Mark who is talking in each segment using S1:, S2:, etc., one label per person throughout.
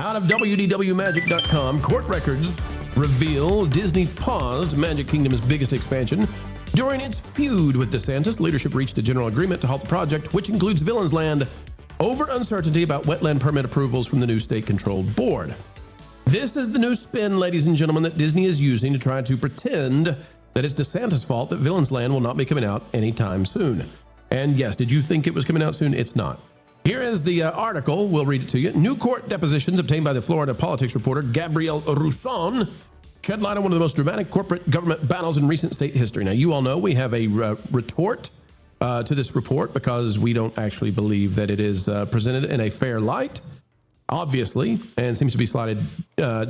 S1: Out of WDWMagic.com, court records reveal Disney paused Magic Kingdom's biggest expansion. During its feud with DeSantis, leadership reached a general agreement to halt the project, which includes Villains Land, over uncertainty about wetland permit approvals from the new state-controlled board. This is the new spin, ladies and gentlemen, that Disney is using to try to pretend that it's DeSantis' fault that Villains Land will not be coming out anytime soon. And yes, did you think it was coming out soon? It's not. Here is the article. We'll read it to you. New court depositions obtained by the Florida politics reporter Gabrielle Rousson shed light on one of the most dramatic corporate government battles in recent state history. Now, you all know we have a retort to this report because we don't actually believe that it is presented in a fair light, obviously, and seems to be slotted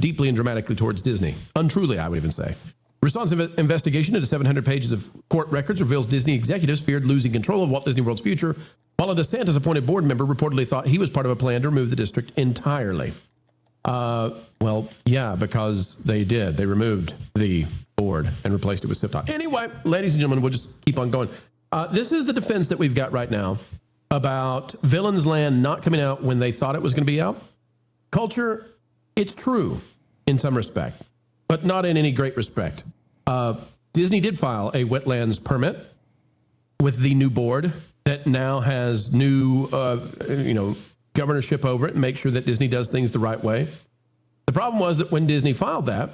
S1: deeply and dramatically towards Disney. Untruly, I would even say. Roussan's investigation into 700 pages of court records reveals Disney executives feared losing control of Walt Disney World's future, while a DeSantis-appointed board member reportedly thought he was part of a plan to remove the district entirely. Well, yeah, because they did. They removed the board and replaced it with SIFTOT. Anyway, ladies and gentlemen, we'll just keep on going. This is the defense that we've got right now about Villains Land not coming out when they thought it was going to be out. Culture, it's true in some respect, but not in any great respect. Disney did file a wetlands permit with the new board that now has new, governorship over it and make sure that Disney does things the right way. The problem was that when Disney filed that,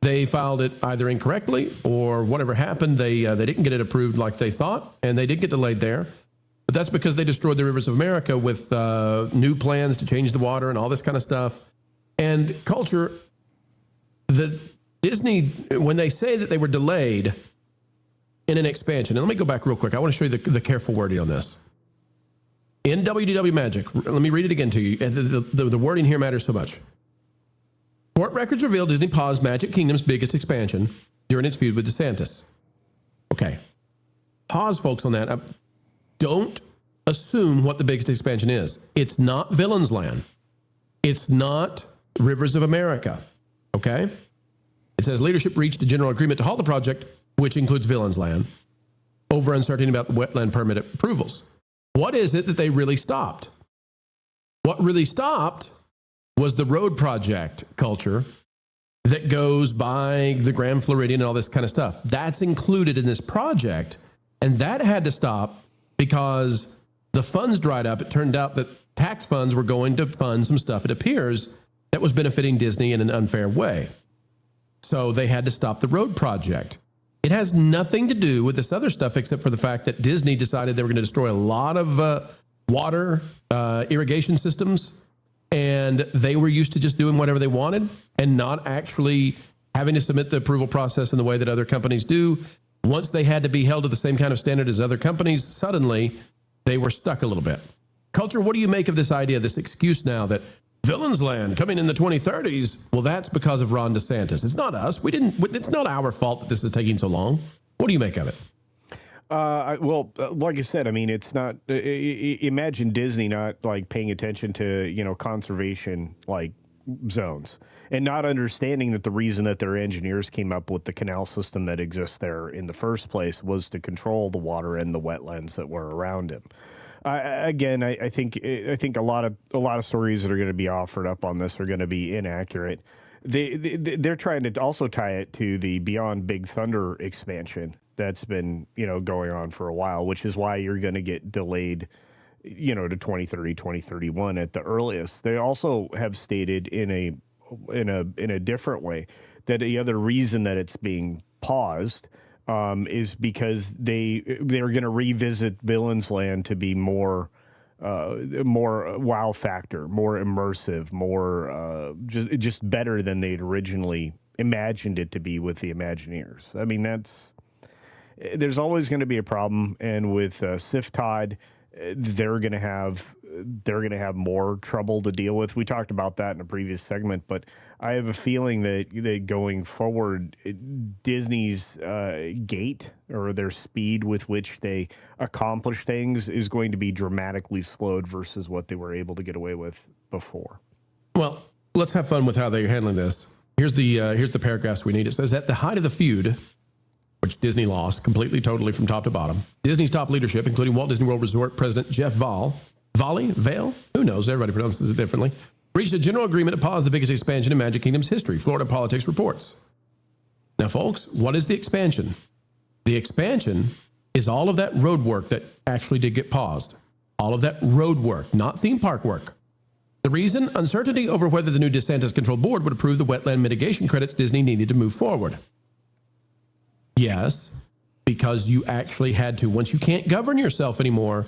S1: they filed it either incorrectly or whatever happened. They didn't get it approved like they thought, and they did get delayed there. But that's because they destroyed the rivers of America with new plans to change the water and all this kind of stuff. And culture, the Disney, when they say that they were delayed in an expansion, and let me go back real quick. I want to show you the careful wording on this. In WDW Magic, let me read it again to you. The wording here matters so much. Court records reveal Disney paused Magic Kingdom's biggest expansion during its feud with DeSantis. Okay. Pause, folks, on that. Don't assume what the biggest expansion is. It's not Villains Land. It's not Rivers of America. Okay? It says leadership reached a general agreement to halt the project, which includes Villains Land, over uncertainty about the wetland permit approvals. What is it that they really stopped? What really stopped was the road project culture that goes by the Grand Floridian and all this kind of stuff. That's included in this project, and that had to stop because the funds dried up. It turned out that tax funds were going to fund some stuff, it appears, that was benefiting Disney in an unfair way. So they had to stop the road project. It has nothing to do with this other stuff except for the fact that Disney decided they were going to destroy a lot of water irrigation systems, and they were used to just doing whatever they wanted and not actually having to submit the approval process in the way that other companies do. Once they had to be held to the same kind of standard as other companies, suddenly they were stuck a little bit. Culture, what do you make of this idea, this excuse now that Villains Land coming in the 2030s? Well, that's because of Ron DeSantis. It's not us. It's not our fault that this is taking so long. What do you make of it?
S2: Like I said, I mean, it's not. Imagine Disney not like paying attention to conservation like zones and not understanding that the reason that their engineers came up with the canal system that exists there in the first place was to control the water and the wetlands that were around him. I think a lot of stories that are going to be offered up on this are going to be inaccurate. They're trying to also tie it to the Beyond Big Thunder expansion that's been going on for a while, which is why you're going to get delayed to 2030, 2031 at the earliest. They also have stated in a different way that the other reason that it's being paused is because they're going to revisit Villains Land to be more wow factor, more immersive, more just better than they'd originally imagined it to be with the Imagineers. I mean, there's always going to be a problem, and with SIFTOD, they're going to have more trouble to deal with. We talked about that in a previous segment, but I have a feeling that going forward, Disney's gait or their speed with which they accomplish things is going to be dramatically slowed versus what they were able to get away with before.
S1: Well, let's have fun with how they're handling this. Here's the paragraphs we need. It says, at the height of the feud, which Disney lost completely, totally from top to bottom, Disney's top leadership, including Walt Disney World Resort President Jeff Vale, who knows, everybody pronounces it differently, reached a general agreement to pause the biggest expansion in Magic Kingdom's history, Florida Politics reports. Now, folks, what is the expansion? The expansion is all of that road work that actually did get paused. All of that road work, not theme park work. The reason? Uncertainty over whether the new DeSantis-controlled board would approve the wetland mitigation credits Disney needed to move forward. Yes, because you actually had to. Once you can't govern yourself anymore,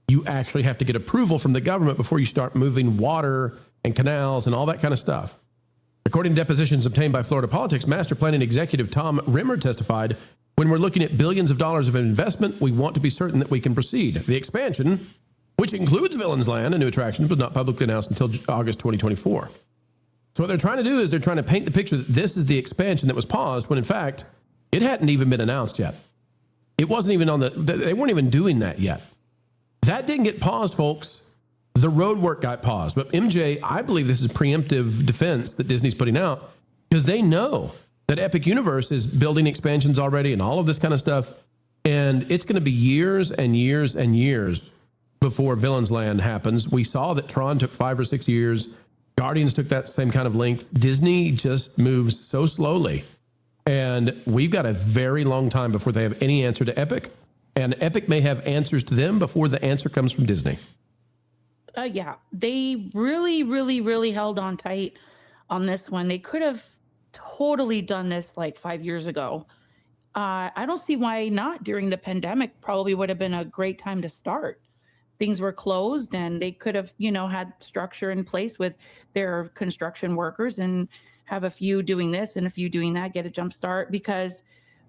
S1: you actually have to get approval from the government before you start moving water and canals and all that kind of stuff. According to depositions obtained by Florida Politics, Master Planning Executive Tom Rimmer testified, when we're looking at billions of dollars of investment, we want to be certain that we can proceed. The expansion, which includes Villains Land and new attractions, was not publicly announced until August 2024. So what they're trying to do is they're trying to paint the picture that this is the expansion that was paused, when in fact, it hadn't even been announced yet. It wasn't even they weren't even doing that yet. That didn't get paused, folks. The road work got paused. But MJ, I believe this is preemptive defense that Disney's putting out, because they know that Epic Universe is building expansions already and all of this kind of stuff. And it's going to be years and years and years before Villains Land happens. We saw that Tron took 5 or 6 years. Guardians took that same kind of length. Disney just moves so slowly. And we've got a very long time before they have any answer to Epic. And Epic may have answers to them before the answer comes from Disney.
S3: Yeah, they really held on tight on this one. They could have totally done this like 5 years ago. I don't see why not. During the pandemic, probably would have been a great time to start. Things were closed and they could have, had structure in place with their construction workers and have a few doing this and a few doing that, get a jump start. Because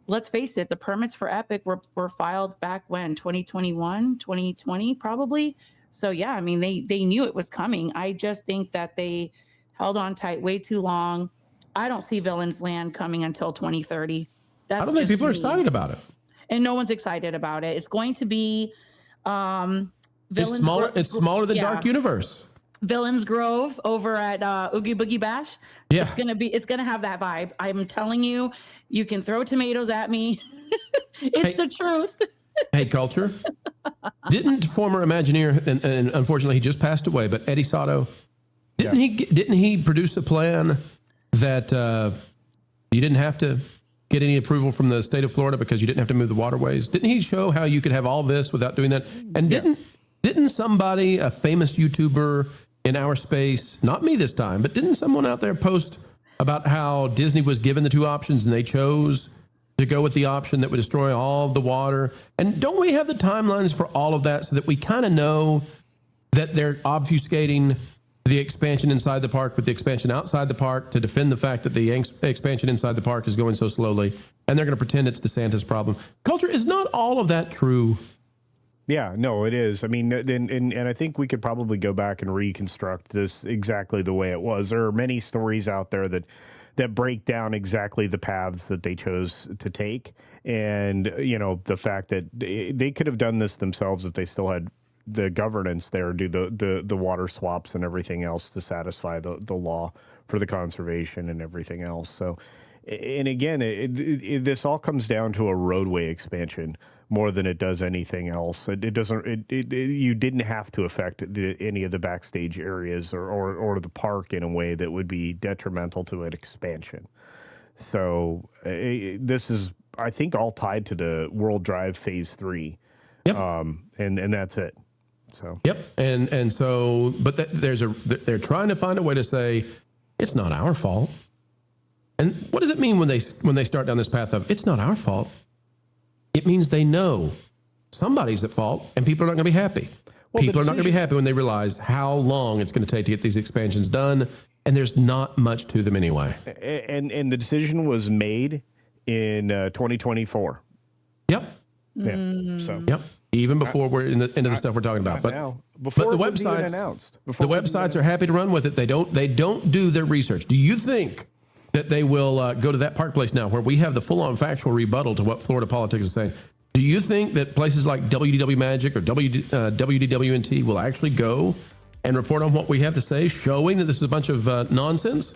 S3: let's face it, the permits for Epic were filed back when, 2021, 2020, probably. So yeah, I mean, they knew it was coming. I just think that they held on tight way too long. I don't see Villains Land coming until 2030.
S1: I don't think people are excited about it.
S3: And no one's excited about it. It's going to be Villains.
S1: It's smaller than Dark Universe.
S3: Villains Grove over at Oogie Boogie Bash.
S1: Yeah.
S3: It's gonna have that vibe. I'm telling you, you can throw tomatoes at me. It's the truth.
S1: Hey, Culture. Didn't former Imagineer, and unfortunately he just passed away, but Eddie Sato, didn't he produce a plan that you didn't have to get any approval from the state of Florida because you didn't have to move the waterways? Didn't he show how you could have all this without doing that? And didn't somebody, a famous YouTuber in our space, not me this time, but didn't someone out there post about how Disney was given the two options and they chose to go with the option that would destroy all the water? And don't we have the timelines for all of that so that we kind of know that they're obfuscating the expansion inside the park with the expansion outside the park to defend the fact that the expansion inside the park is going so slowly, and they're going to pretend it's DeSantis' problem? Culture, is not all of that true?
S2: Yeah, no, it is. I mean, and I think we could probably go back and reconstruct this exactly the way it was. There are many stories out there that break down exactly the paths that they chose to take. And, the fact that they could have done this themselves if they still had the governance there, do the water swaps and everything else to satisfy the law for the conservation and everything else. So, and again, this all comes down to a roadway expansion more than it does anything else. It doesn't. You didn't have to affect any of the backstage areas or the park in a way that would be detrimental to an expansion. So this is, I think, all tied to the World Drive Phase 3.
S1: Yep.
S2: And that's it. So.
S1: Yep. And so, but they're trying to find a way to say it's not our fault. And what does it mean when they start down this path of it's not our fault? It means they know somebody's at fault and people are not going to be happy. People are not going to be happy when they realize how long it's going to take to get these expansions done. And there's not much to them anyway.
S2: And the decision was made in 2024.
S1: Yep.
S2: Yeah. So.
S1: Yep. Even before we're into the stuff we're talking about. But the websites are happy to run with it. They don't do their research. Do you think that they will go to that park place now where we have the full-on factual rebuttal to what Florida politics is saying? Do you think that places like WDW Magic or WDWNT will actually go and report on what we have to say, showing that this is a bunch of nonsense?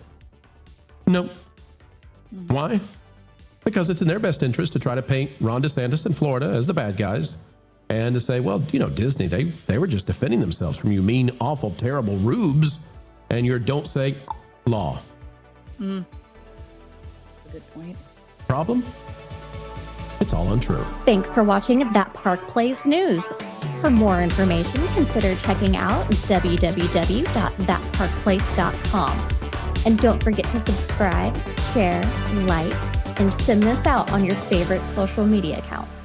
S1: No. Why? Because it's in their best interest to try to paint Ron DeSantis and Florida as the bad guys and to say, well, Disney, they were just defending themselves from you mean, awful, terrible rubes and your don't say law.
S3: That's a good point.
S1: Problem? It's all untrue.
S4: Thanks for watching That Park Plays News. For more information, consider checking out www.thatparkplace.com. And don't forget to subscribe, share, like, and send this out on your favorite social media accounts.